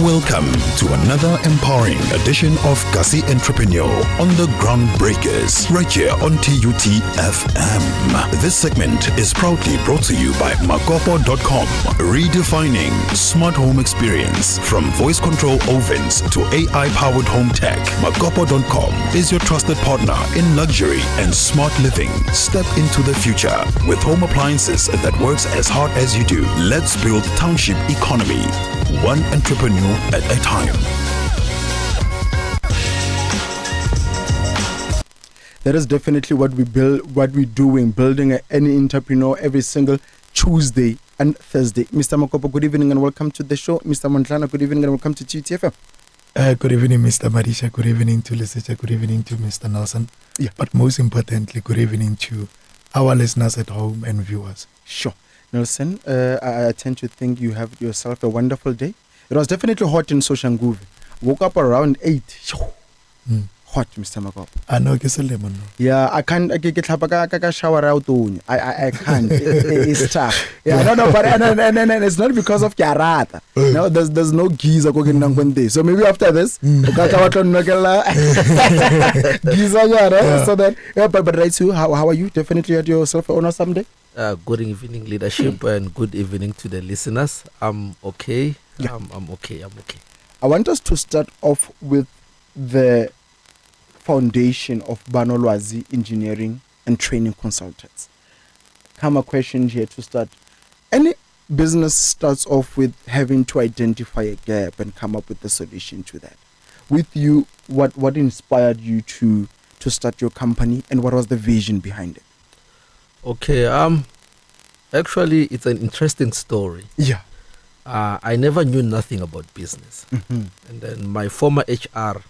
Welcome to another empowering edition of Kasi Entrepreneur on the Groundbreakers, right here on TUTFM. This segment is proudly brought to you by Makopo.com, redefining smart home experience. From voice control ovens to AI-powered home tech, Makopo.com is your trusted partner in luxury and smart living. Step into the future with home appliances that works as hard as you do. Let's build township economy, one entrepreneur at a time. That is definitely what we build, what we're doing, building any entrepreneur every single Tuesday and Thursday. Mr. Makopo, good evening and welcome to the show. Mr. Mondlana, good evening and welcome to TUTFM. Good evening, Mr. Madisa. Good evening to Lisita. Good evening to Mr. Nelson. Yeah. But most importantly, good evening to our listeners at home and viewers. Sure. Nelson, I tend to think you have yourself a wonderful day. It was definitely hot in Soshanguve. Woke up around 8. Hot, Mr. Makopo. I know it's a lemon. Yeah, I can't. I shower out. I can't. It's tough. Yeah, no, but and it's not because of Kiarata. No, there's no geyser cooking Nangwende. So maybe after this, geyser. So that. Yeah, but right too. How are you? Definitely had yourself an awesome day. Good evening, leadership, and good evening to the listeners. I'm okay. Yeah. I'm okay. I want us to start off with the foundation of Banolwazi Engineering and Training Consultants. Come a question here to start. Any business starts off with having to identify a gap and come up with a solution to that. With you, what inspired you to start your company and what was the vision behind it? Okay. Actually, it's an interesting story. Yeah. I never knew nothing about business. Mm-hmm. And then my former HR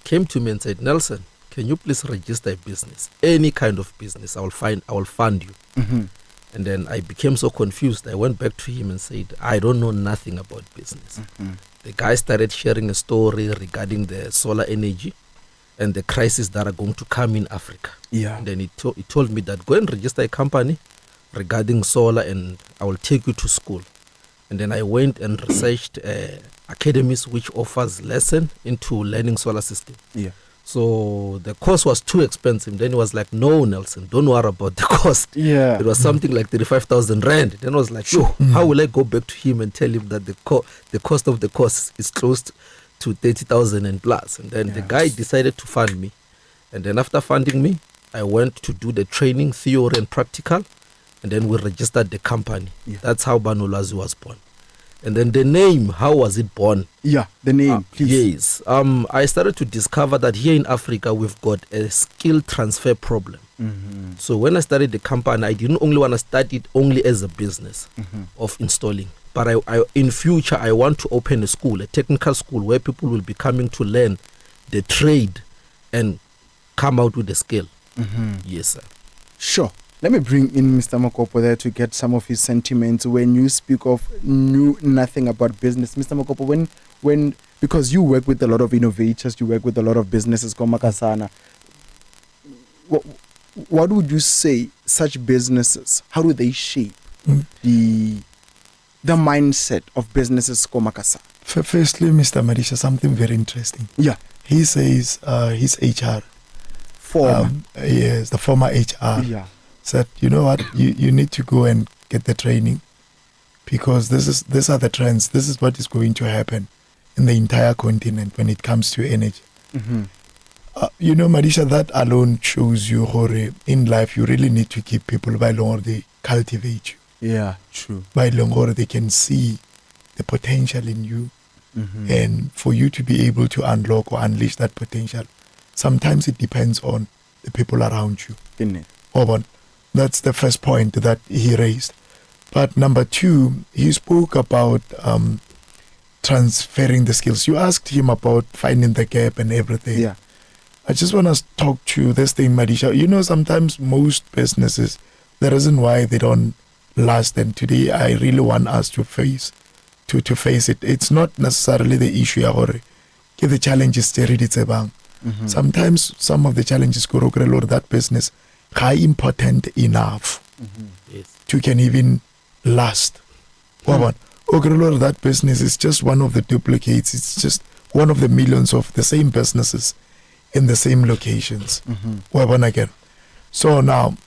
came to me and said, Nelson, can you please register a business? Any kind of business, I will fund you. Mm-hmm. And then I became so confused. I went back to him and said, I don't know nothing about business. Mm-hmm. The guy started sharing a story regarding the solar energy and the crises that are going to come in Africa. Yeah. And then he told me that go and register a company regarding solar and I will take you to school. And then I went and researched academies which offers lesson into learning solar system. Yeah. So the course was too expensive. Then he was like, no, Nelson, don't worry about the cost. Yeah. It was something like 35,000 rand. Then I was like, sure, how will I go back to him and tell him that the cost of the course is close to 30,000 and plus? And then the guy decided to fund me. And then after funding me, I went to do the training, theory and practical. And then we registered the company. Yeah. That's how Banolwazi was born. And then the name, how was it born? Yeah, the name, please. Yes. I started to discover that here in Africa, we've got a skill transfer problem. Mm-hmm. So when I started the company, I didn't only want to start it only as a business of installing. But I in future, I want to open a school, a technical school, where people will be coming to learn the trade and come out with a skill. Mm-hmm. Yes, sir. Sure. Let me bring in Mr. Makopo there to get some of his sentiments when you speak of knew nothing about business. Mr. Makopo, when because you work with a lot of innovators, you work with a lot of businesses, Komakasana, what would you say such businesses, how do they shape the mindset of businesses, Komakasa? Firstly, Mr. Madisa, something very interesting. Yeah. He says his HR. Yes, the former HR. Yeah. Said, you know what, you need to go and get the training because these are the trends. This is what is going to happen in the entire continent when it comes to energy. Mm-hmm. You know, Madisha, that alone shows you how in life you really need to keep people by long they cultivate you. Yeah, true. By long they can see the potential in you. Mm-hmm. And for you to be able to unlock or unleash that potential, sometimes it depends on the people around you. Isn't it? That's the first point that he raised. But number two, he spoke about transferring the skills. You asked him about finding the gap and everything. Yeah. I just want to talk to this thing, Madisha. You know, sometimes most businesses, the reason why they don't last, and today I really want us to face it. It's not necessarily the issue or the challenges. Sometimes some of the challenges or that business are important enough to can even last. Ogrelo, that business is just one of the duplicates. It's just one of the millions of the same businesses in the same locations. Again. So now,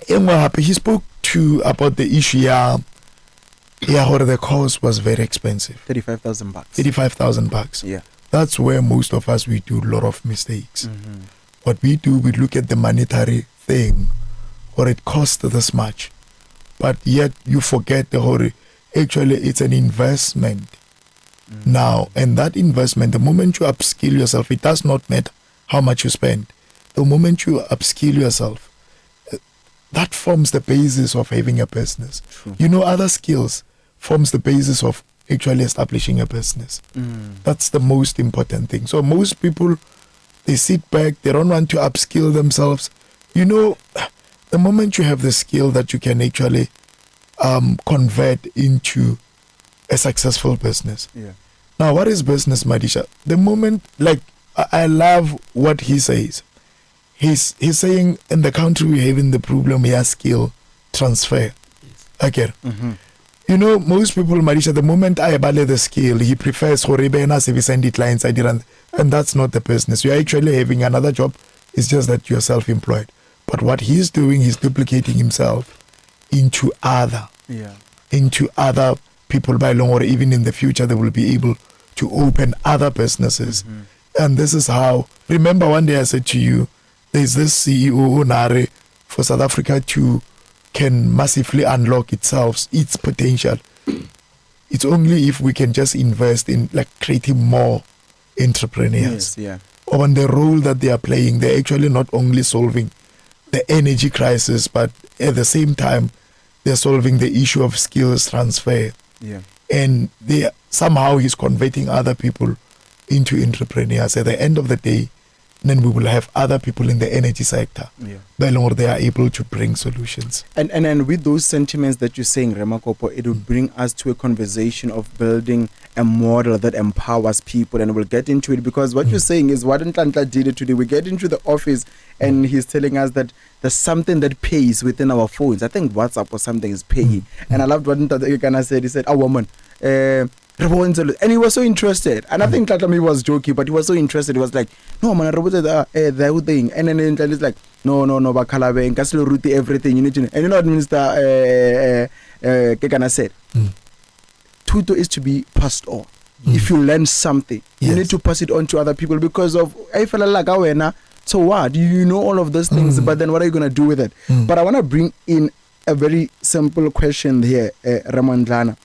he spoke to about the issue where the cost was very expensive. 35,000 bucks. 35,000 bucks. Yeah. That's where most of us, we do a lot of mistakes. What we do, we look at the monetary thing, or it costs this much. But yet you forget the whole, actually it's an investment now. And that investment, the moment you upskill yourself, it does not matter how much you spend. The moment you upskill yourself, that forms the basis of having a business. True. You know, other skills forms the basis of actually establishing a business. That's the most important thing. So most people, they sit back, they don't want to upskill themselves. You know, the moment you have the skill that you can actually convert into a successful business. Yeah. Now, what is business, Madisa? The moment, like, I love what he says. He's saying in the country we're having the problem here, skill transfer. Okay. You know, most people, Madisa, the moment I value the skill, he prefers Horibena service and clients, and that's not the business. You're actually having another job. It's just that you're self-employed. But what he's doing, he's duplicating himself into other people by long, or even in the future they will be able to open other businesses. And this is how, remember one day I said to you, there's this CEO Nare for South Africa to can massively unlock itself, its potential. It's only if we can just invest in like creating more entrepreneurs. Yes, yeah. On the role that they are playing. They're actually not only solving the energy crisis, but at the same time, they're solving the issue of skills transfer. Yeah. And they somehow he's converting other people into entrepreneurs. At the end of the day, then we will have other people in the energy sector. Yeah. The longer they are able to bring solutions. And with those sentiments that you're saying, Makopo, it would bring us to a conversation of building a model that empowers people, and we'll get into it, because what you're saying is what Ntlantla did it today. We get into the office and he's telling us that there's something that pays within our phones. I think WhatsApp or something is paying. And I loved what Ntlantla said. He said, "A woman." And he was so interested, and I think Tlatami was joking, but he was so interested. He was like, "No man, the whole thing." And then it's like, no, bakalabe, and Castle route everything you need to know. And you know what Minister Kekana said? Tuto is to be passed on. If you learn something, you need to pass it on to other people, because of I feel like so what? You know all of those things, but then what are you gonna do with it? But I wanna bring in a very simple question here, Ramondlana,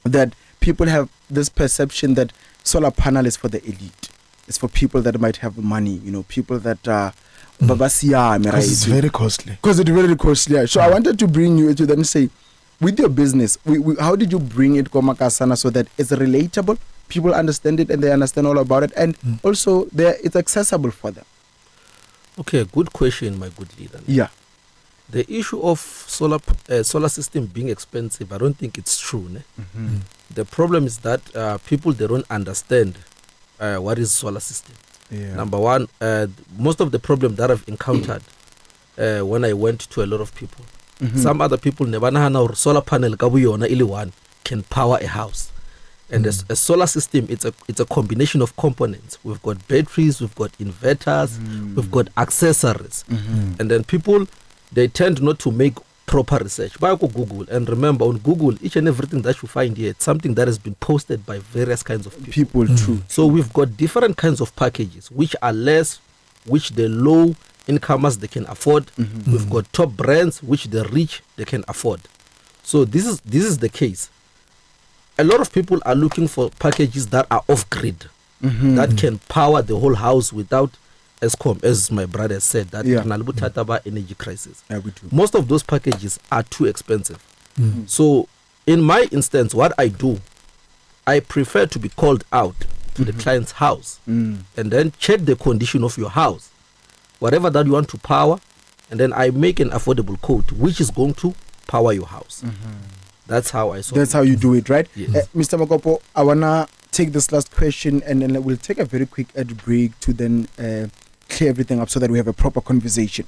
that people have this perception that solar panel is for the elite. It's for people that might have money, you know, people that are Because it's very costly. Because it's very costly. So I wanted to bring you to then say, with your business, how did you bring it Komakasana so that it's relatable, people understand it and they understand all about it, and also it's accessible for them? Okay, good question, my good leader. Yeah. The issue of solar system being expensive, I don't think it's true. Ne? The problem is that people, they don't understand what is solar system. Yeah. Number one, most of the problem that I've encountered when I went to a lot of people, some other people never know how solar panel can power a house. And a solar system, it's a combination of components. We've got batteries, we've got inverters, we've got accessories. And then people, they tend not to make proper research. But I go Google, and remember, on Google, each and everything that you find here, it's something that has been posted by various kinds of people. True. So we've got different kinds of packages, which are less, which the low incomers they can afford. We've got top brands, which the rich they can afford. So this is the case. A lot of people are looking for packages that are off grid, that can power the whole house without Eskom, as my brother said, that energy crisis. Yeah, we do. Most of those packages are too expensive. So in my instance, what I do, I prefer to be called out to the client's house and then check the condition of your house, whatever that you want to power, and then I make an affordable quote which is going to power your house. That's how I solve. That's how you do it, right? Yes. Mr. Makopo, I wanna take this last question, and then we'll take a very quick ad break to then clear everything up so that we have a proper conversation.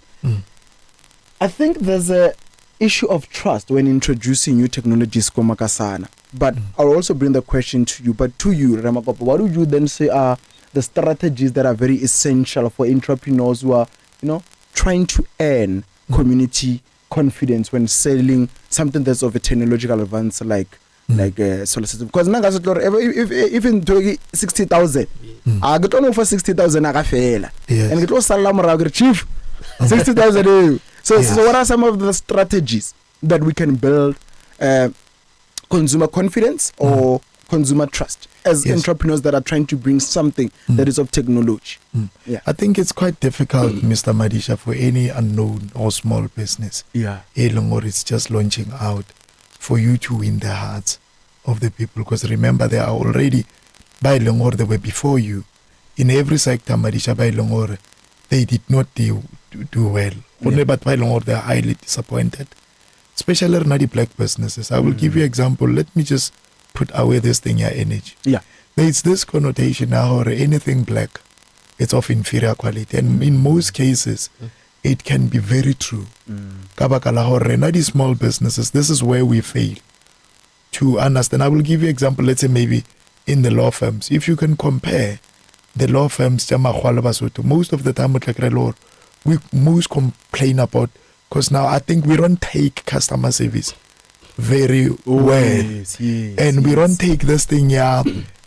I think there's a issue of trust when introducing new technologies komakasana. But I'll also bring the question to you. But to you, Ramakopo, what would you then say are the strategies that are very essential for entrepreneurs who are, trying to earn community confidence when selling something that's of a technological advance like solar system? Because if in 60,000, I get on for 60,000 I fail. And get salam chief 60,000. So what are some of the strategies that we can build consumer confidence or consumer trust as entrepreneurs that are trying to bring something that is of technology? I think it's quite difficult, Mr. Madisa, for any unknown or small business. Or it's just launching out for you to win the hearts of the people. Because remember, they are already by Longor, they were before you. In every sector, Madisa, by Longor, they did not do well. Only but by Longor, they are highly disappointed. Especially in the black businesses. I will give you an example. Let me just put away this thing, your energy. There's this connotation now, or anything black, it's of inferior quality. And in most cases, it can be very true. Kabakala, these small businesses, this is where we fail to understand. I will give you an example. Let's say maybe in the law firms. If you can compare the law firms, most of the time, we most complain about, because now I think we don't take customer service very well. And we don't take this thing,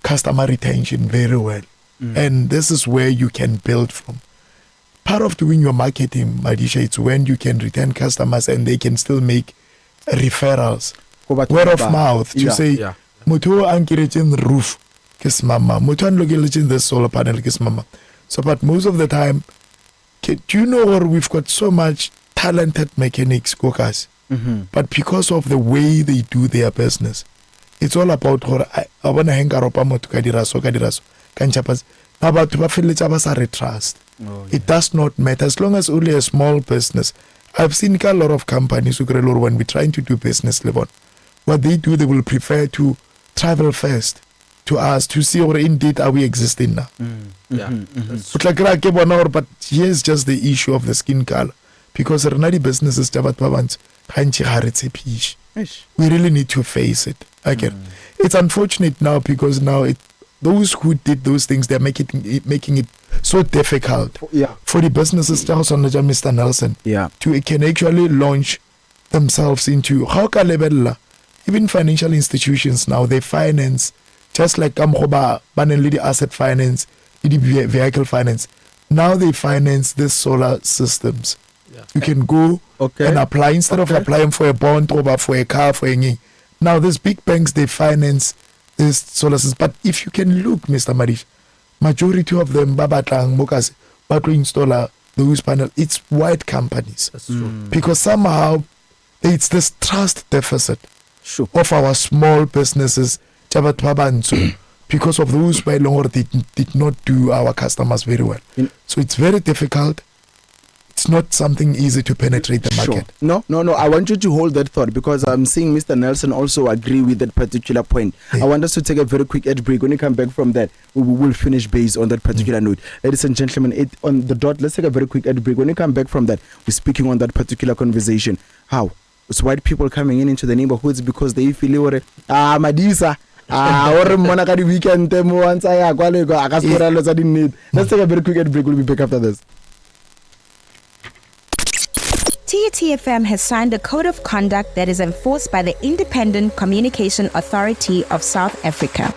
customer retention very well. And this is where you can build from. Part of doing your marketing, Madisha, it's when you can retain customers and they can still make referrals. Word of mouth to say, Mutu ankirichin roof, kiss mama, Mutu anlogilichin this solar panel, kiss mama. So, but most of the time, do you know what, we've got so much talented mechanics, cookers, but because of the way they do their business, it's all about I want to hang up to kadiraso, kanchapas. About to trust. It does not matter as long as only a small business. I've seen a lot of companies who when we're trying to do business level, what they do, they will prefer to travel first to us to see or indeed are we existing now. But here's just the issue of the skin color. Because Renati businesses, we really need to face it. Again, it's unfortunate now because now those who did those things, they're making it so difficult for the businesses, Mr. Nelson, to can actually launch themselves into even financial institutions now. They finance just like Banolwazi asset finance, vehicle finance. Now they finance these solar systems. You can go and apply instead of applying for a bond or for a car for a. Now these big banks, they finance this solar system. But if you can look, Mr. Marish, majority of them babatlang mokas but to install those panels, it's white companies. That's true. Because somehow it's this trust deficit of our small businesses because of those by longer did not do our customers very well. So it's very difficult. It's not something easy to penetrate the market. No. I want you to hold that thought because I'm seeing Mr. Nelson also agree with that particular point. I want us to take a very quick ad break. When we come back from that, we will finish based on that particular note. Ladies and gentlemen, on the dot, let's take a very quick ad break. When we come back from that, we're speaking on that particular conversation. How? It's white people coming into the neighborhoods because they feel Madisa. Weekend. Let's take a very quick ad break. We'll be back after this. TUTFM has signed a code of conduct that is enforced by the Independent Communication Authority of South Africa.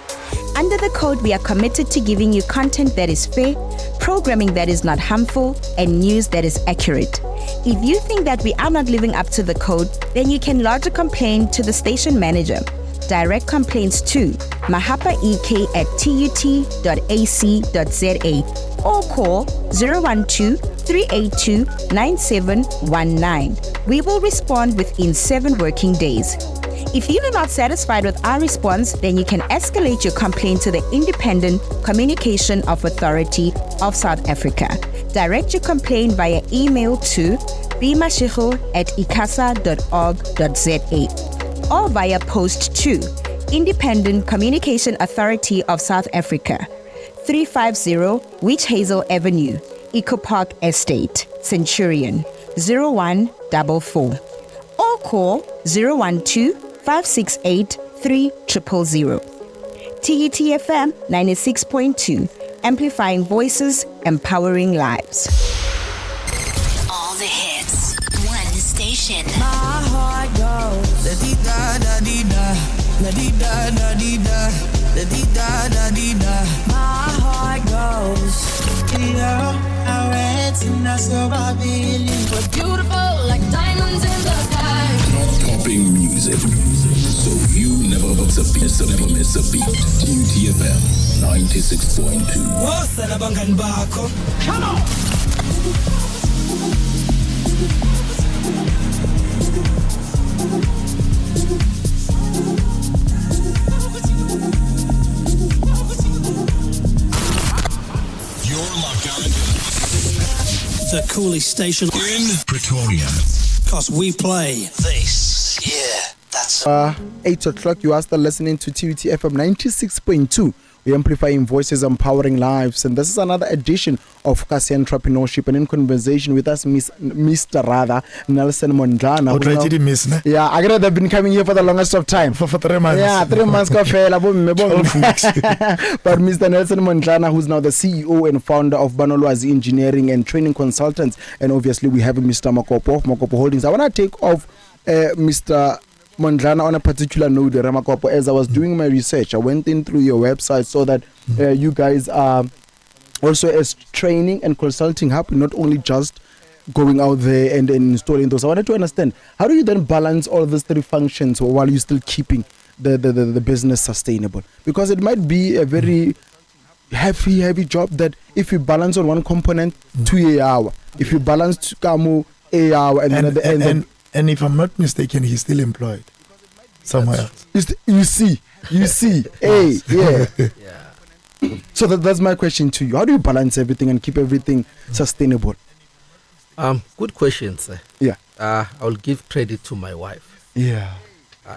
Under the code, we are committed to giving you content that is fair, programming that is not harmful, and news that is accurate. If you think that we are not living up to the code, then you can lodge a complaint to the station manager. Direct complaints to mahapaek@tut.ac.za or call 012-382-9719. We will respond within 7 working days. If you are not satisfied with our response, then you can escalate your complaint to the Independent Communication Authority of South Africa. Direct your complaint via email to bmashego@icasa.org.za or via post to Independent Communication Authority of South Africa, 350 Witch Hazel Avenue, Eco Park Estate, Centurion, 0144. or call 012-568-3000. TUTFM 96.2, amplifying voices, empowering lives. All the hits, one station. My heart goes la-dee-da-da-dee-da, la-dee-da-da-dee-da, la-dee-da-da-dee-da. My heart goes. We're beautiful like diamonds in the sky. Top-topping music, so you never miss a beat. TUTFM 96.2. Come on. You're locked on The coolest station in Pretoria. because we play this. Yeah, that's 8 o'clock, you are still listening to TUTFM 96.2. We're amplifying voices, empowering lives. And this is another edition of Kasi Entrepreneurship. And in conversation with us, Mr. Nelson Mondlana. Yeah, I guess they've been coming here for the longest of time. For 3 months. Yeah, 3 months. But Mr. Nelson Mondlana, who's now the CEO and founder of Banolwazi Engineering and Training Consultants. And obviously, we have Mr. Makopo Holdings. I want to take off Mr. Mondlana on a particular note, Makopo. As I was doing my research, I went in through your website, so that you guys are also as training and consulting hub, not only just going out there and installing those. I wanted to understand, how do you then balance all these 3 functions while you're still keeping the business sustainable? Because it might be a very heavy job that if you balance on one component, 2 hours. If you balance Kamo, 8 hours, and then at the end and if I'm not mistaken, he's still employed somewhere else. You see, hey, yeah. So that's my question to you. How do you balance everything and keep everything sustainable? Good questions. Yeah. I'll give credit to my wife. Yeah.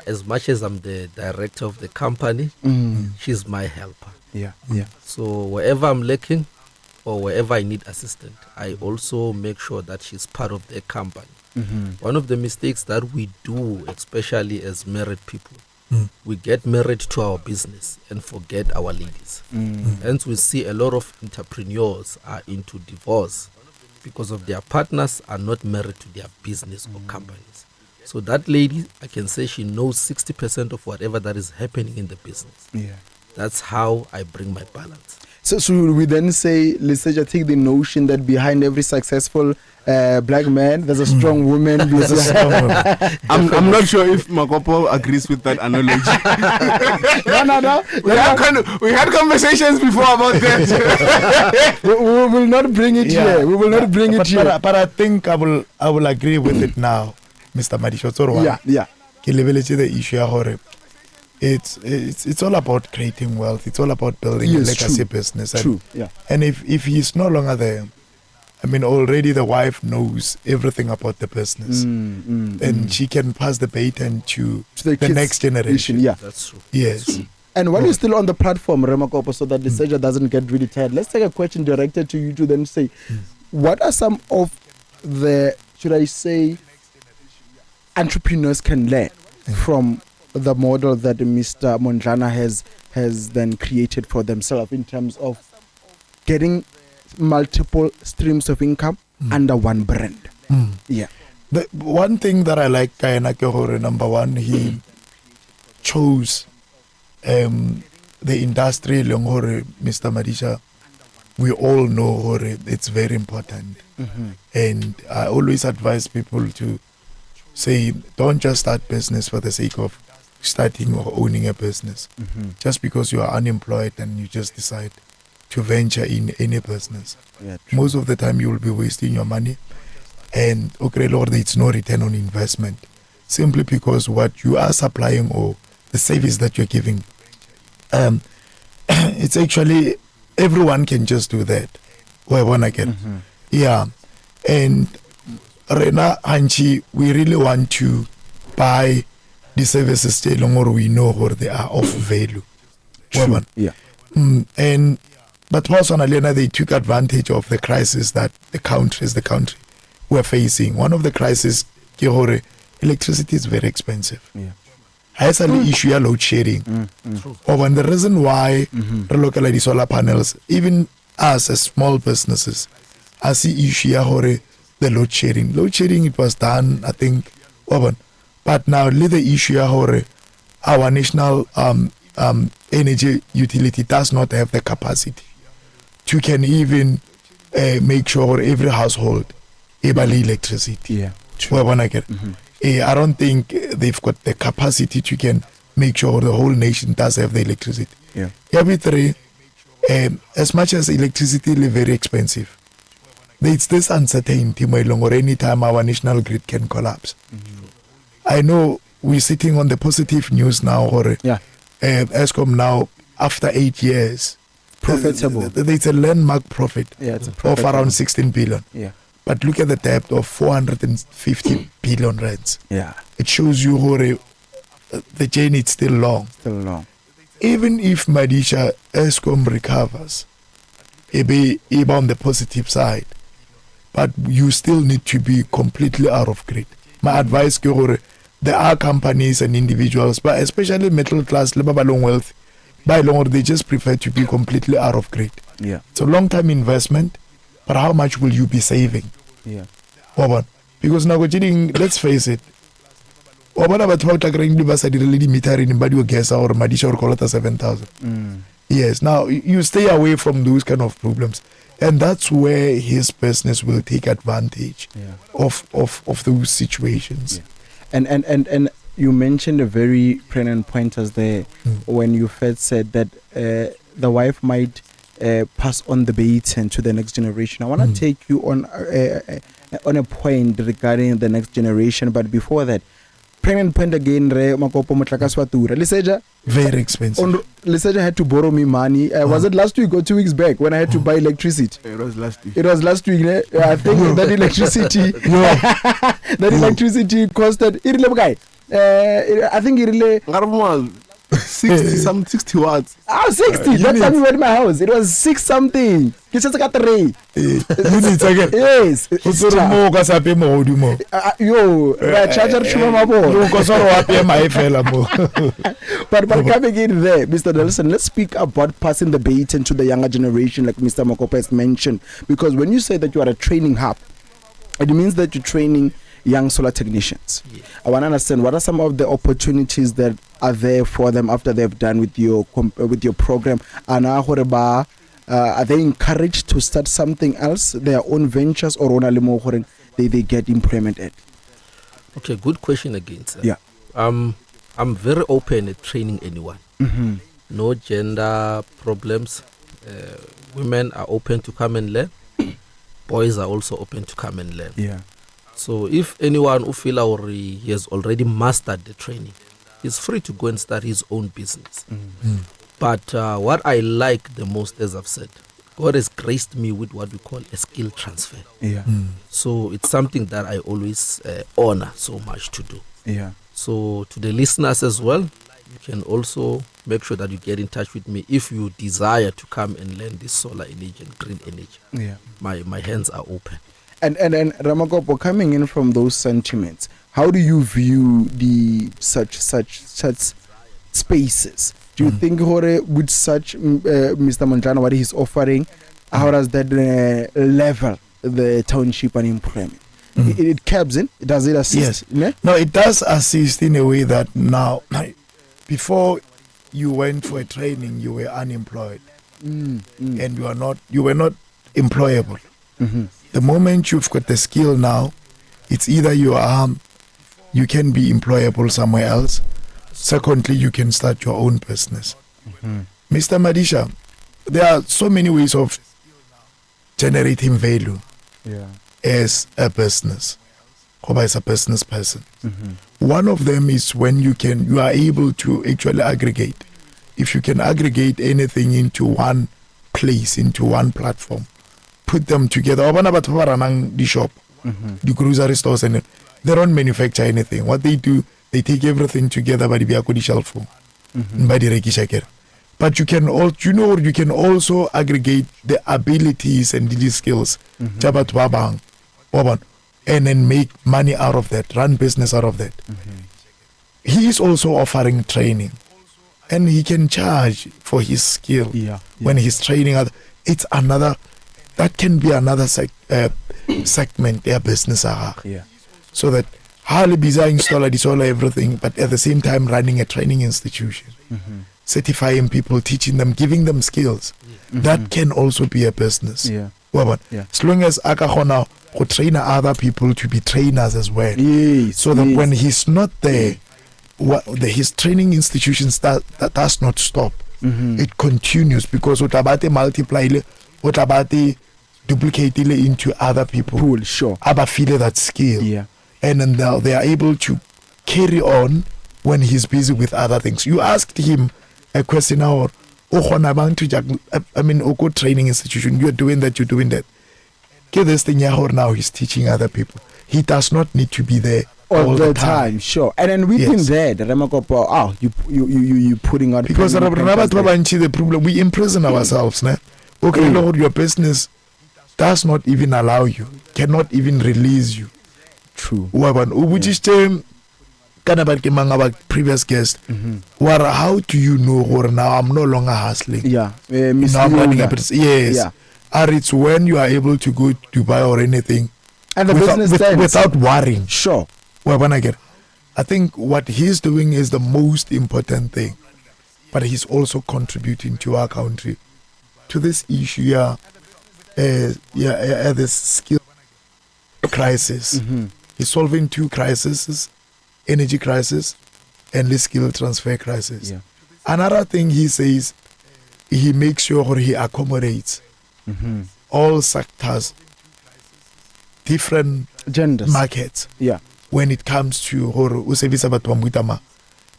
As much as I'm the director of the company, she's my helper. Yeah. So wherever I'm lacking or wherever I need assistance, I also make sure that she's part of the company. One of the mistakes that we do, especially as married people, we get married to our business and forget our ladies. Hence, we see a lot of entrepreneurs are into divorce because of their partners are not married to their business or companies. So that lady, I can say she knows 60% of whatever that is happening in the business. Yeah. That's how I bring my balance. So should we then say, let's say, I take the notion that behind every successful black man, there's a strong woman. I'm not sure if Makopo agrees with that analogy. No. We had conversations before about that. we will not bring it here. We will not bring it here. But I think I will agree with it now, Mr. Madisa. Yeah. The issue, it's all about creating wealth. It's all about building a legacy business. True. Yeah. And if he's no longer there, I mean, already the wife knows everything about the business, and she can pass the baton to the next generation. Yeah, that's true. Yes. And while you're still on the platform, Makopo, so that the Seja doesn't get really tired, let's take a question directed to you to then say, what are some of the, should I say, entrepreneurs can learn from the model that Mr. Mondlana has then created for themselves in terms of getting multiple streams of income under one brand? Yeah. The one thing that I like Kayana Kehore, number one, he chose the industry Longore, Mr. Madisa. We all know Hore, it's very important. And I always advise people to say, don't just start business for the sake of starting or owning a business. Just because you are unemployed and you just decide to venture in any business. Yeah, most of the time you will be wasting your money, and okay, Lord, it's no return on investment, simply because what you are supplying or the service that you're giving, it's actually everyone can just do that. Where when I get, yeah, and Rena Anchi, we really want to buy the services or we know where they are of value. True. Yeah. And but personally, they took advantage of the crisis that the country were facing. One of the crises, electricity is very expensive. Yeah. Has an issue of load shedding. And the reason why relocate solar panels, even us as small businesses, I see issue of the load shedding. Load shedding, it was done, I think, but now the issue of our national energy utility does not have the capacity to can even make sure every household able electricity. Yeah. I don't think they've got the capacity to can make sure the whole nation does have the electricity. Yeah. Every three, as much as electricity is very expensive, there's this uncertainty or any time our national grid can collapse. I know we're sitting on the positive news now, or Eskom now, after 8 years, profitable. There's a landmark profit it's of around 16 billion. Yeah. But look at the debt of 450 billion rands. Yeah. It shows you how the journey is still long. Still long. Even if Madisa Eskom recovers, it be on the positive side, but you still need to be completely out of grid. My advice is there are companies and individuals, but especially middle class, long wealth, by long they just prefer to be completely out of grid. Yeah. It's a long-term investment, but how much will you be saving? Yeah. Because now, let's face it, gas or Madisha or call it 7,000. Yes, now you stay away from those kind of problems, and that's where his business will take advantage of those situations. Yeah. And you mentioned a very pregnant point as there when you first said that the wife might pass on the baton to the next generation. I want to take you on a point regarding the next generation, but before that, pregnant point again, Makopo Motlakaswatura. Liseja, very expensive. Liseja had to borrow me money. Was it last week or 2 weeks back when I had to buy electricity? It was last week. It was last week. I think that electricity, electricity costed. I think it really 60 watts. 60. That time we were in my house. It was 6 something. You just got the ray. Yes. But coming in there, Mr. Nelson, let's speak about passing the baton to the younger generation, like Mr. Makopo has mentioned. Because when you say that you are a training hub, it means that you're training young solar technicians. I want to understand what are some of the opportunities that are there for them after they've done with your program, and are they encouraged to start something else, their own ventures, or they get employment at? Okay, good question again, sir. Yeah. I'm very open at training anyone. No gender problems. Women are open to come and learn. Boys are also open to come and learn. Yeah. So if anyone who feel he has already mastered the training, he's free to go and start his own business. But what I like the most, as I've said, God has graced me with what we call a skill transfer. Yeah. So it's something that I always honor so much to do. Yeah. So to the listeners as well, you can also make sure that you get in touch with me if you desire to come and learn this solar energy and green energy. Yeah. My hands are open. And Ramakopo, coming in from those sentiments, how do you view the such spaces? Do you think with such Mr. Mondlana, what he's offering, how does that level the township unemployment? It caps in? Does it assist? Yes. No, it does assist in a way that now, before you went for a training, you were unemployed, and you were not employable. The moment you've got the skill now, it's either you can be employable somewhere else. Secondly, you can start your own business. Mr. Madisha, there are so many ways of generating value as a business, or as a business person. One of them is when you are able to actually aggregate. If you can aggregate anything into one place, into one platform, put them together. The shop, the grocery stores, and they don't manufacture anything. What they do, they take everything together by the shelf, by the but you can also aggregate the abilities and the skills. and then make money out of that, run business out of that. He is also offering training, and he can charge for his skill when he's training other. It's another, that can be another segment their business so that hardly Biza installer disola everything, but at the same time running a training institution, certifying people, teaching them, giving them skills. That can also be a business. As long as Akahona will train other people to be trainers as well. So that when he's not there, his training institutions that does not stop. It continues, because utabate multiply, utabate duplicate into other people. Cool, sure. Aba feel that skill. And then they are able to carry on when he's busy with other things. You asked him a question now, I mean, Oko training institution, you're doing that. Okay, this thing now he's teaching other people. He does not need to be there all the time. Sure. And then within that, Makopo, you putting out, because the problem, we imprison ourselves. Okay, Lord, your business does not even allow you, cannot even release you. True. Which is our previous guest. How do you know now I'm no longer hustling? Or it's when you are able to go to Dubai or anything, and the business without worrying. Sure. I think what he's doing is the most important thing, but he's also contributing to our country, to this issue. This skill crisis. He's solving two crises: energy crisis and the skill transfer crisis. Another thing he says, he makes sure he accommodates all sectors, different genders, markets. When it comes to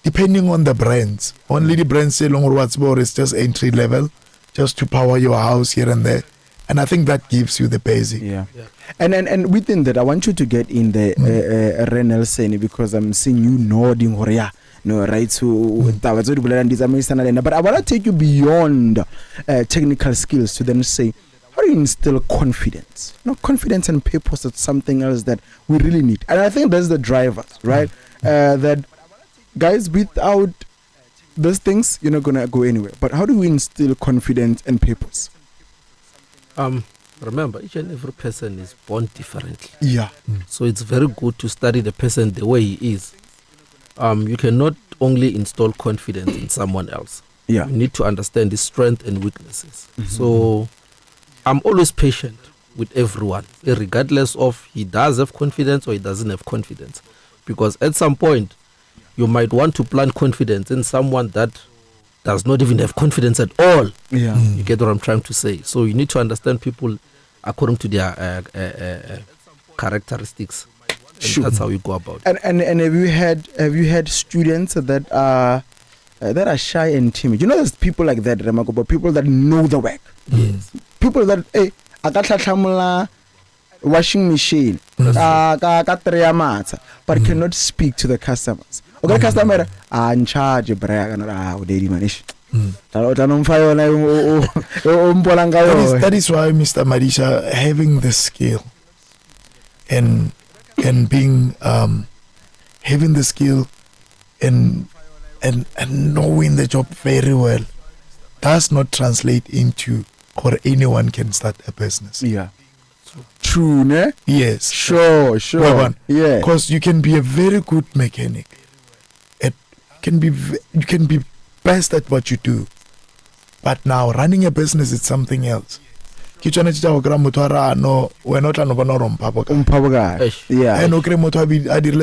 depending on the brands, only the brands say long or is just entry level, just to power your house here and there. And I think that gives you the basic. And within that, I want you to get in the Nelson, because I'm seeing you nodding. No, right? So, but I want to take you beyond technical skills to then say, how do you instill confidence? Confidence and purpose is something else that we really need. And I think that's the drivers, right? That guys, without those things, you're not gonna go anywhere. But how do we instill confidence and purpose? Remember, each and every person is born differently. So it's very good to study the person the way he is. You cannot only install confidence in someone else. You need to understand his strengths and weaknesses. So I'm always patient with everyone, regardless of he does have confidence or he doesn't have confidence. Because at some point, you might want to plant confidence in someone that does not even have confidence at all. You get what I'm trying to say? So you need to understand people according to their characteristics. And that's how you go about it. And have you had students that are shy and timid? There's people like that, Makopo, people that know the work. People that washing machine, but cannot speak to the customers. Okay, customer, in charge, that is why, Mr. Madisa, having the skill and being having the skill and knowing the job very well does not translate into or anyone can start a business. True, ne? Yes. Sure. Because you can be a very good mechanic. You can be best at what you do. But now running a business is something else. We're not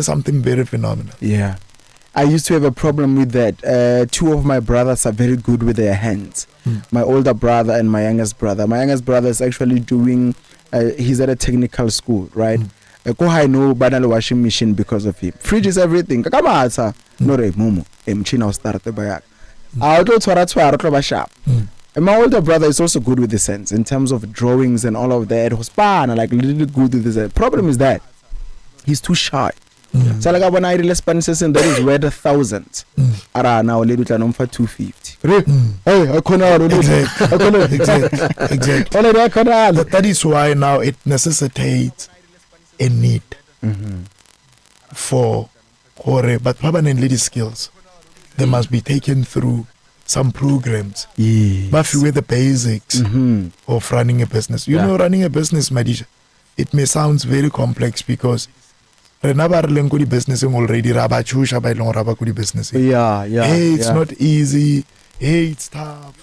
something very phenomenal. I used to have a problem with that. Two of my brothers are very good with their hands. My older brother and my youngest brother. My youngest brother is actually doing, he's at a technical school, right? I know Banolwazi washing machine because of him. Fridge is everything. Come on, sir. No, Momo. Mchina start the bayak. And my older brother is also good with the sense in terms of drawings and all of that. Like really good with this. Problem is that he's too shy. So like when I release Spanish, and that is worth thousands. Ara now little time for 250. Hey, exactly. That is why now it necessitates a need for hore, but permanently skills. They must be taken through some programs. Yes. But with the basics of running a business. You know, running a business, Madisha, it may sound very complex because business already business. Hey, it's not easy. Hey, it's tough.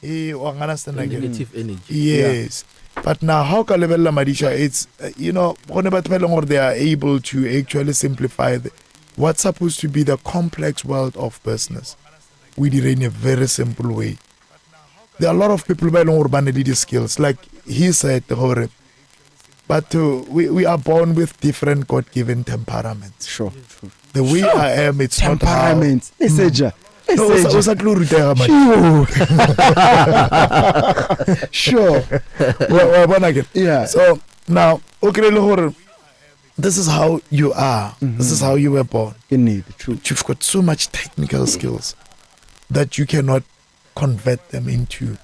Hey, Negative energy. Yes. But now, how can level Madisha? It's they are able to actually simplify what's supposed to be the complex world of business. We did it in a very simple way. There are a lot of people who don't have these skills, like he said, but we are born with different God-given temperaments. Sure. The way I am, it's temperament. Sure. Yeah. So now, this is how you are. This is how you were born. True. You've got so much technical skills that you cannot convert them into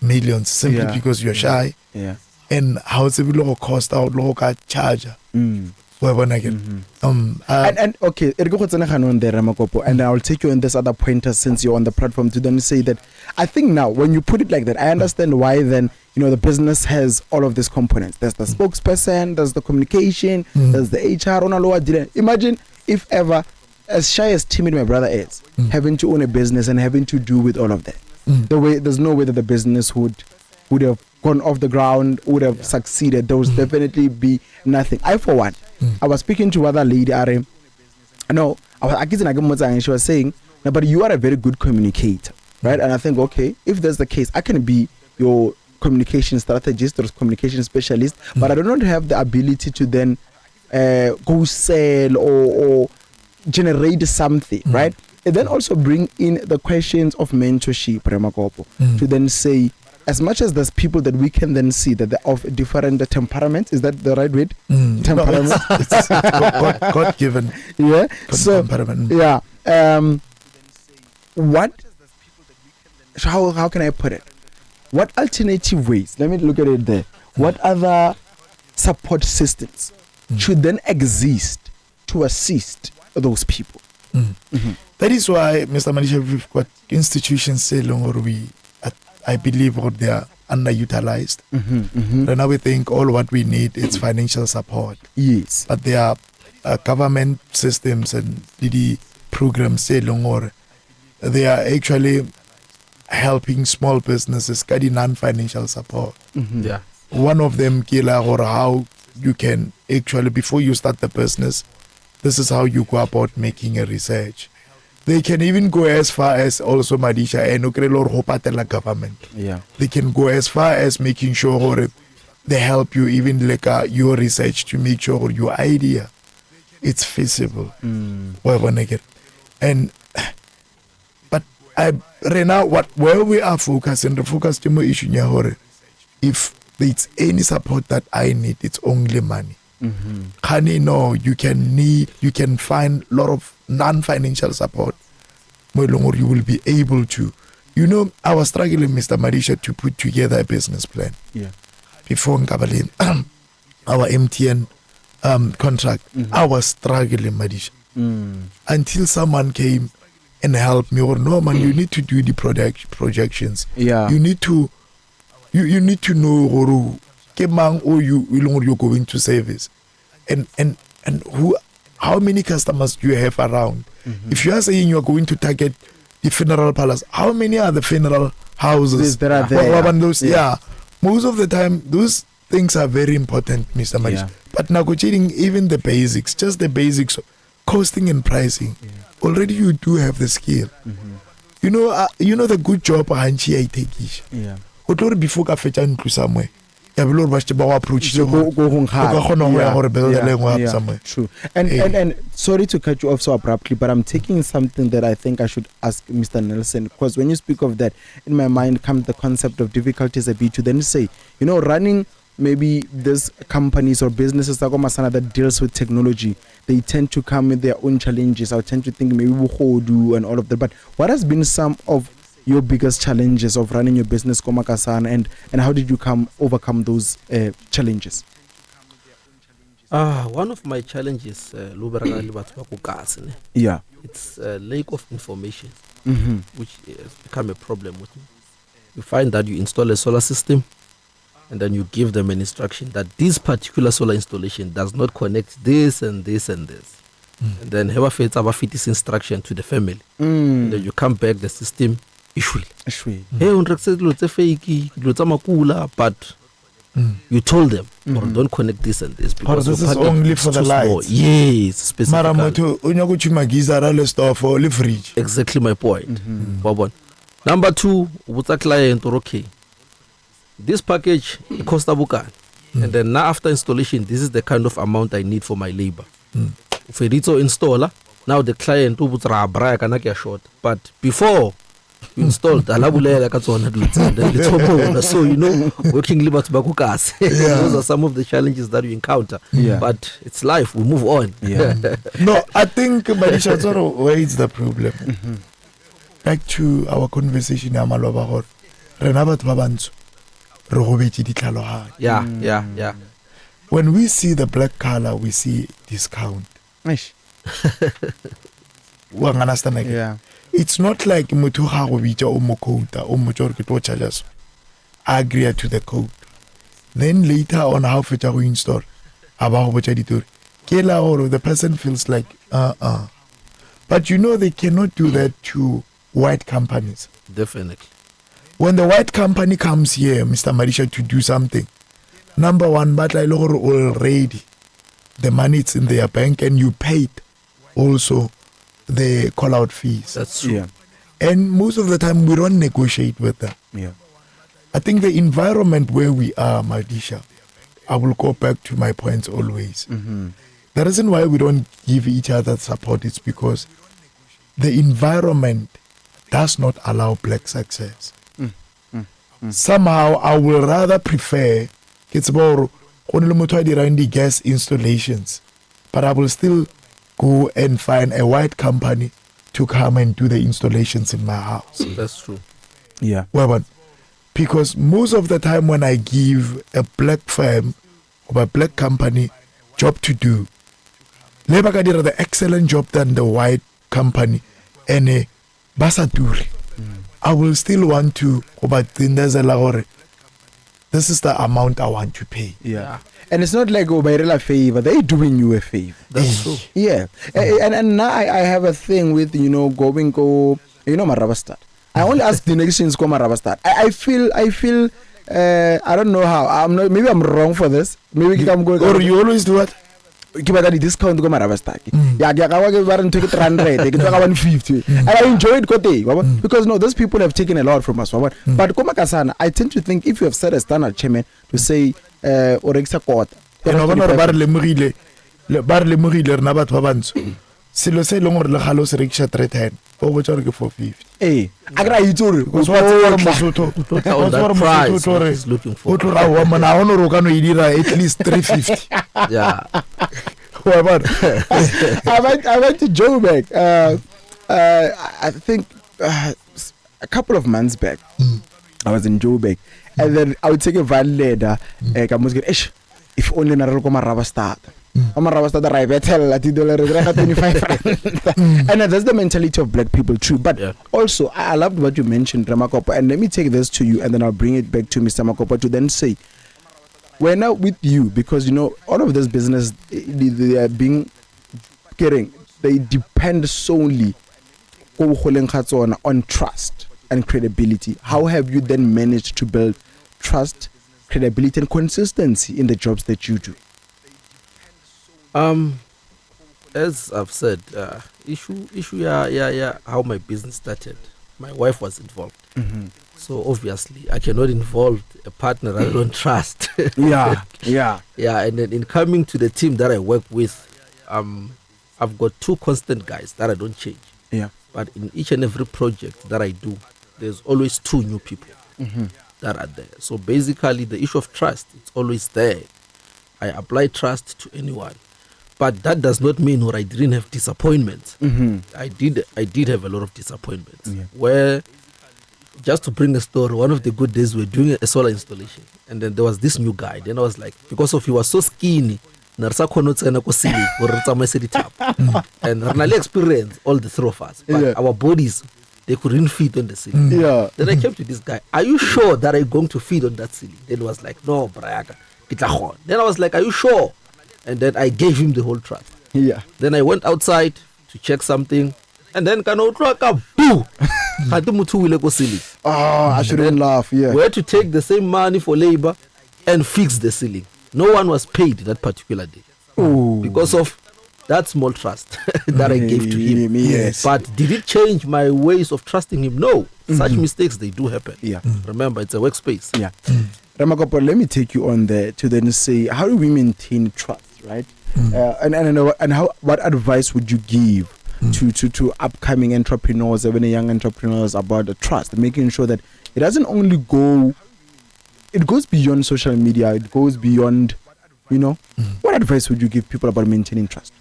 millions simply because you're shy. Yeah. And how it's a little cost out, local charger. And okay, Makopo, and I'll take you on this other pointer since you're on the platform to then say that I think now when you put it like that, I understand why then the business has all of these components. There's the spokesperson, there's the communication, there's the HR on a lower deal. Imagine if ever, as shy as timid my brother is, having to own a business and having to do with all of that. There's no way that the business would have gone off the ground, would have succeeded. There would definitely be nothing. I, for one, I was speaking to other lady, and she was saying, no, but you are a very good communicator, right? And I think, okay, if that's the case, I can be your communication strategist or communication specialist, but I do not have the ability to then go sell or generate something, right? And then also bring in the questions of mentorship, Makopo, to then say, as much as there's people that we can then see that they're of different temperaments, is that the right word? Temperament. No, it's God given. Yeah. So temperament. Yeah. How can I put it? What alternative ways? Let me look at it there. What other support systems should then exist to assist those people? That is why, Mr. Madisha, we've got institutions saying, or I believe they are underutilized. And now we think all what we need is financial support. Yes. But there are government systems and the programs saying, or they are actually helping small businesses getting non-financial support. Yeah. One of them, Kila, or how you can actually, before you start the business, this is how you go about making a research. They can even go as far as also Madisha and Hopatela government. Yeah. They can go as far as making sure they help you even like your research to make sure your idea it's feasible. And but right now where we are focusing, the focus to more issue if there's any support that I need, it's only money. Honey, no, you can find a lot of non-financial support. You will be able to. I was struggling, Mr. Madisha, to put together a business plan. Yeah. Before Kabelo, our MTN contract, I was struggling, Madisha. Until someone came and helped me. Or no, man, you need to do the projections. Yeah. You need to know you're going to service, and how many customers do you have around? If you are saying you are going to target the funeral palace, how many are the funeral houses that are there? Most of the time those things are very important, Mr. Marish. But negotiating even the basics, just the basics, costing and pricing, already you do have the skill. You know the good job Hanchi I take it. Before ka fetsa ntlo somewhere. True. And sorry to cut you off so abruptly, but I'm taking something that I think I should ask Mr. Nelson, because when you speak of that, in my mind comes the concept of difficulties a bit to then say, running maybe these companies or businesses that deals with technology, they tend to come with their own challenges. I tend to think maybe do and all of that. But what has been some of your biggest challenges of running your business, Komakasan, and how did you overcome those challenges? One of my challenges, Yeah. it's a lack of information, Mm-hmm. which has become a problem with me. You find that you install a solar system, and then you give them an instruction that this particular solar installation does not connect this and this and this. And then have a fit this instruction to the family. And then you come back, the system issue. Hey, but you told them, or don't connect this and this. Or this is only for the lights. Yes, specifically. Fridge. Exactly my point. Bobon. Number two, with a client, or okay, this package it costs a bukan. And then now after installation, this is the kind of amount I need for my labor. If it's an installer, now the client will short. But before you installed, so you know, working labor to bakukas. Those are some of the challenges that you encounter. Yeah. But it's life. We move on. Yeah. No, I think Madisa, where is the problem? Back to our conversation, Yeah. when we see the black color, we see discount. Eish. You understand again? Yeah. It's not like motho ga go bitsa o mo quota o mo tjore ke tlo charges. Agree to the code. Then later on how fetsa go install aba go botsa ditori. Ke la gore the person feels like But you know they cannot do that to white companies. Definitely. When the white company comes here, Mr. Madisa, to do something, number one, but like already the money is in their bank and you paid also the call out fees. That's true. Yeah. And most of the time we don't negotiate with them. Yeah. I think the environment where we are, Madisha, I will go back to my points always. The reason why we don't give each other support is because the environment does not allow black success. Somehow I will rather prefer it's about the gas installations, but I will still go and find a white company to come and do the installations in my house. That's true. Yeah. Well, because most of the time when I give a black firm or a black company job to do, Labour can do the excellent job than the white company and a basaduri. I will still want to, but then there's a lot. This is the amount I want to pay. Yeah. And it's not like a favor. They're doing you a favor. That's true. Yeah. And now I have a thing with, my rubber start. I only ask the nations come rubber start. I feel I don't know how. Maybe I'm wrong for this. Maybe I'm going. Or you always do what? Give a discount go rubber start. Yeah, take it 100, take it 150. And I enjoy it because no, those people have taken a lot from us. But Komakasana, I tend to think if you have set a standard, chairman, to say Orexa court. Silo se long le galo se rekisha 310 o go tsore ke 450 agra itsore go tswa tsore mosotho on that price what he's looking for. o tlo ra wa mona ono ro ka no idira at least 350 Yeah. I went to Joburg I think a couple of months back. I was in Joburg and then I would take a van later if only na re go maraba start. And that's the mentality of black people too. But also, I loved what you mentioned, Makopo, and let me take this to you, and then I'll bring it back to Mr. Makopo to then say, we're now with you because all of this business they are being getting. They depend solely on trust and credibility. How have you then managed to build trust, credibility, and consistency in the jobs that you do? As I've said, how my business started. My wife was involved. So obviously I cannot involve a partner I don't trust. Yeah. And then in coming to the team that I work with, I've got two constant guys that I don't change. Yeah. But in each and every project that I do, there's always two new people that are there. So basically the issue of trust, it's always there. I apply trust to anyone. But that does not mean I didn't have disappointments. I did have a lot of disappointments. Where, just to bring a story, one of the good days we were doing a solar installation. And then there was this new guy. Then I was like, because he was so skinny, Narsa kono tsena ko ceiling or re tsamaise dithapo. And re na le experience, all the three of us, but our bodies, they couldn't feed on the ceiling. Yeah. Then I came to this guy, are you sure that I'm going to feed on that ceiling? Then he was like, no, Brayaga. Then I was like, are you sure? And then I gave him the whole trust. Yeah. Then I went outside to check something, and then boo! I shouldn't laugh. Yeah. We had to take the same money for labor and fix the ceiling. No one was paid that particular day because of that small trust that I gave to him. Yes. But did it change my ways of trusting him? No. Such mistakes, they do happen. Yeah. Remember, it's a workspace. Yeah. Makopo, let me take you on there to then say, how do we maintain trust, right? And what advice would you give to upcoming entrepreneurs, even young entrepreneurs, about the trust, making sure that it doesn't only go, it goes beyond social media, it goes beyond, what advice would you give people about maintaining trust?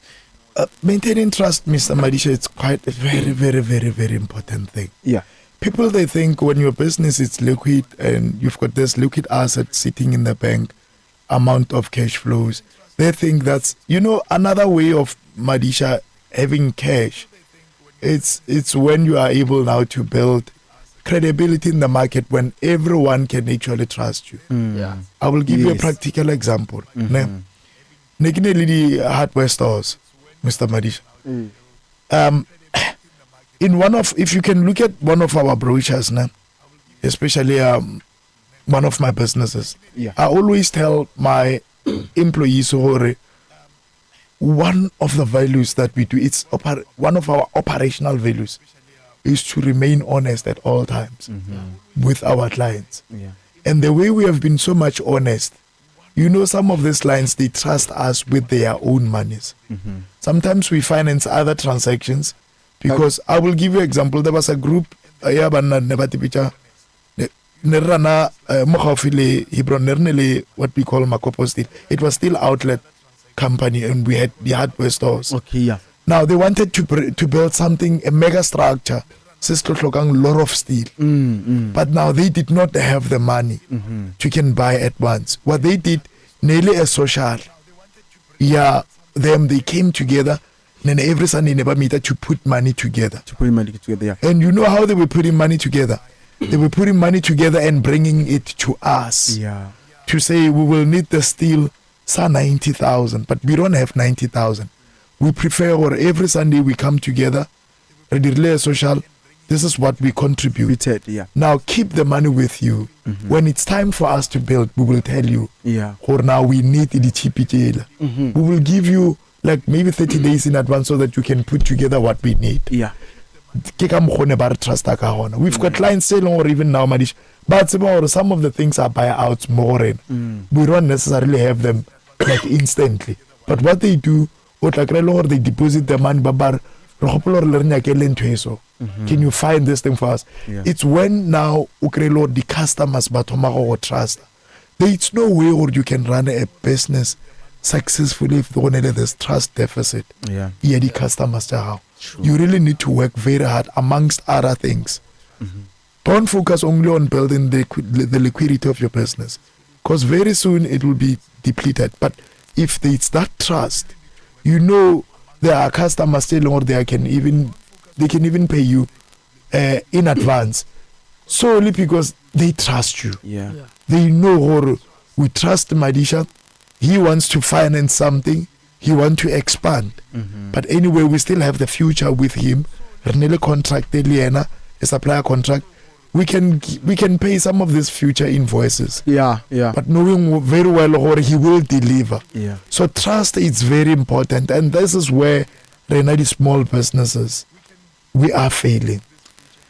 Maintaining trust, Mr. Madisa, it's quite a very, very, very, very important thing. Yeah. People, they think when your business is liquid and you've got this liquid asset sitting in the bank, amount of cash flows, they think that's, another way of Madisa having cash. It's when you are able now to build credibility in the market when everyone can actually trust you. Yeah. I will give you a practical example. Nekine hardware stores, Mr. Madisa. If you can look at one of our brochures now, especially one of my businesses, I always tell my employees, one of the values that we do, it's one of our operational values, is to remain honest at all times with our clients. Yeah. And the way we have been so much honest, some of these clients, they trust us with their own monies. Sometimes we finance other transactions because I will give you an example. There was a group, what we call Makopo Steel. It was still outlet company and we had the hardware stores. Okay, yeah. Now they wanted to build something, a mega structure, lot of steel. But now they did not have the money to can buy at once. What they did, nearly a social. Yeah, they came together and then every Sunday never meet to put money together. Yeah. And you know how they were putting money together? They were putting money together and bringing it to us. Yeah. To say we will need the steel, 90,000, but we don't have 90,000. We prefer, or every Sunday we come together, social. This is what we contribute. Yeah. Now keep the money with you. When it's time for us to build, we will tell you. Yeah. Or now we need the TPJ. We will give you like maybe 30 days in advance so that you can put together what we need. Yeah. We've got clients selling, or even now, but some of the things are buyouts more. We don't necessarily have them like instantly. But what they do, they deposit the money. Can you find this thing for us? Yeah. It's when now the customers trust. There's no way or you can run a business successfully if you have this trust deficit. Yeah. The customers you really need to work very hard amongst other things. Don't focus only on building the liquidity of your business, because very soon it will be depleted. But if it's that trust, there are customers still, or they can even pay you in advance solely because they trust you. Yeah. They know, or we trust Madisa. He wants to finance something. He wants to expand. But anyway, we still have the future with him. Renele contract, a supplier contract. We can pay some of these future invoices. Yeah. But knowing very well or he will deliver. Yeah. So trust is very important, and this is where the small businesses, we are failing.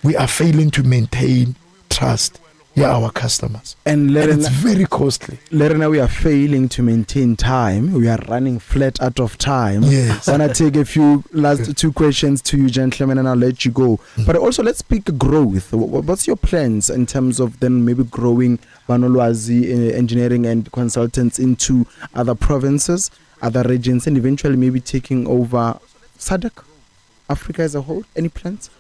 We are failing to maintain trust. Our customers. And it's very costly. Lerena, we are failing to maintain time. We are running flat out of time. Yes. I want to take a few last two questions to you, gentlemen, and I'll let you go. But also, let's speak growth. What's your plans in terms of then maybe growing Banolwazi Engineering and Consultants into other provinces, other regions, and eventually maybe taking over SADC, Africa as a whole? Any plans?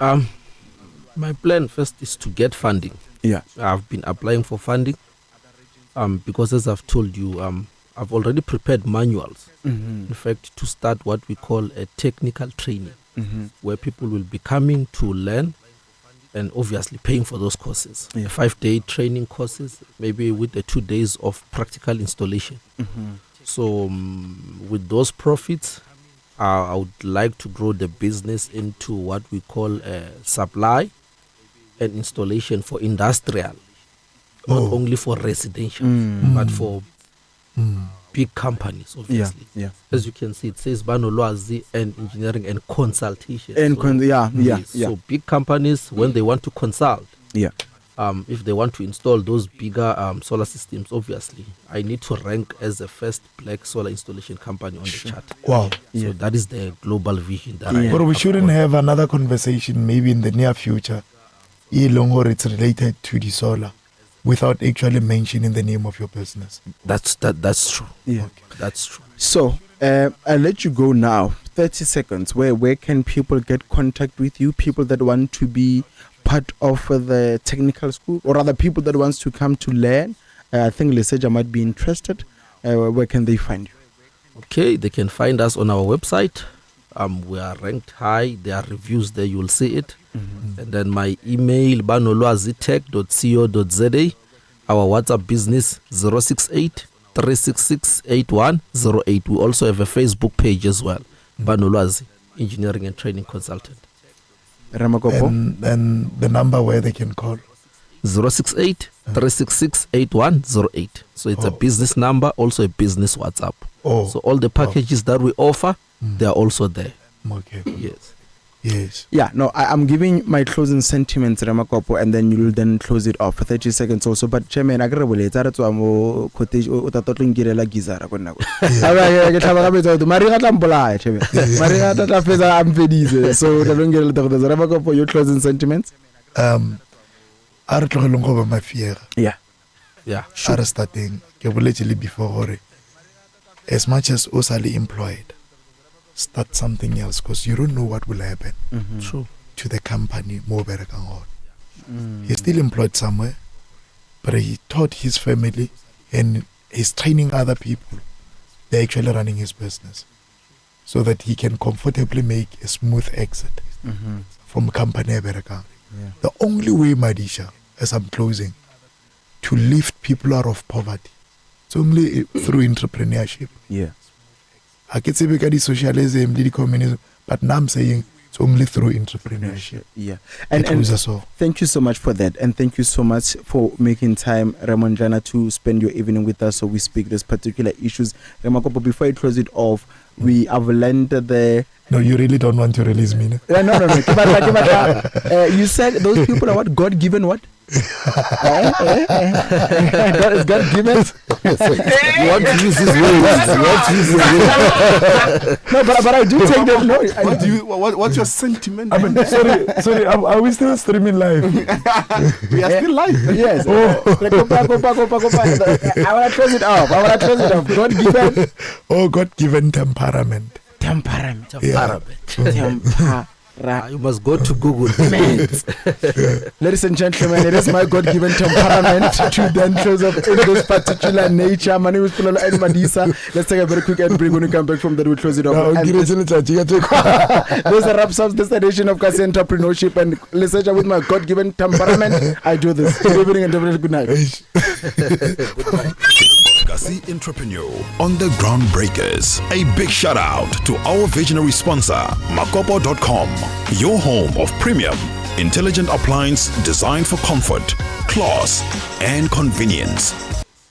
My plan first is to get funding. Yeah. I've been applying for funding because, as I've told you, I've already prepared manuals. Mm-hmm. In fact, to start what we call a technical training, Mm-hmm. where people will be coming to learn and obviously paying for those courses. Yeah. 5-day training courses, maybe with the 2 days of practical installation. Mm-hmm. So with those profits, I would like to grow the business into what we call supply and installation for industrial, not only for residential, but for big companies, obviously. Yeah. As you can see, it says Banolwazi Engineering and Consultation. And So big companies, when they want to consult, Yeah. if they want to install those bigger solar systems, obviously, I need to rank as the first black solar installation company on the chart. Wow. So that is the global vision that I Yeah. But we have shouldn't got. have another conversation maybe in the near future, or it's related to the solar, without actually mentioning the name of your business. That's true. Yeah. That's true. So I'll let you go now. 30 seconds. Where can people get contact with you? People that want to be part of the technical school, or other people that wants to come to learn. I think Leseja might be interested. Where can they find you? Okay, they can find us on our website. We are ranked high. There are reviews there. You will see it. And then my email, banolwazitech.co.za. Our WhatsApp business, 068 366 8108. We also have a Facebook page as well, Banolwazi Engineering and Training Consultant. Ramakopo? And the number where they can call. 068 366 8108. So it's a business number, also a business WhatsApp. So all the packages that we offer, they are also there. Okay. Yes. Yes. Yeah, no, I'm giving my closing sentiments, Ramakopo, and then you'll then close it off for 30 seconds also. But Chairman, I agree with you. That's why I'm cottage or Tatotling Gizara. So Ramakopo, your closing sentiments? A re tlogeleng go ba mafiega. Yeah. Yeah. A re starting ke boletse le before gore as much as o sa le employed, start something else because you don't know what will happen True. to the company mo berekang on. He's still employed somewhere, but he taught his family and he's training other people. They're actually running his business so that he can comfortably make a smooth exit from company berekang. The only way, Madisa, as I'm closing, to lift people out of poverty, it's only through entrepreneurship. Yeah. I can say because socialism, the communism, but now I'm saying it's only through entrepreneurship. Yeah. And So thank you so much for that. And thank you so much for making time, Mondlana, to spend your evening with us so we speak these particular issues. Ramakopo, before I close it off, we have landed the... No, you really don't want to release me. No? No. You said those people are what? God-given what? God is God-given? You want to use his words. No, but I do take them. No, What's your sentiment? I mean, sorry, are we still streaming live? We are still live. Yes. I want to close it off. God-given. Oh, God-given temperament. Temperament. You must go to Google. Ladies and gentlemen, it is my God-given temperament to then close up in this particular nature. My name is Polelo and Madisa. Let's take a very quick ad break. When we come back from that, we'll close it off. And this wraps up this edition of Kasi Entrepreneurship and Research with my God-given temperament. I do this. Good evening and definitely good night. Kasi Entrepreneur on the Groundbreakers. A big shout out to our visionary sponsor, Makopo.com, your home of premium, intelligent appliance designed for comfort, class, and convenience.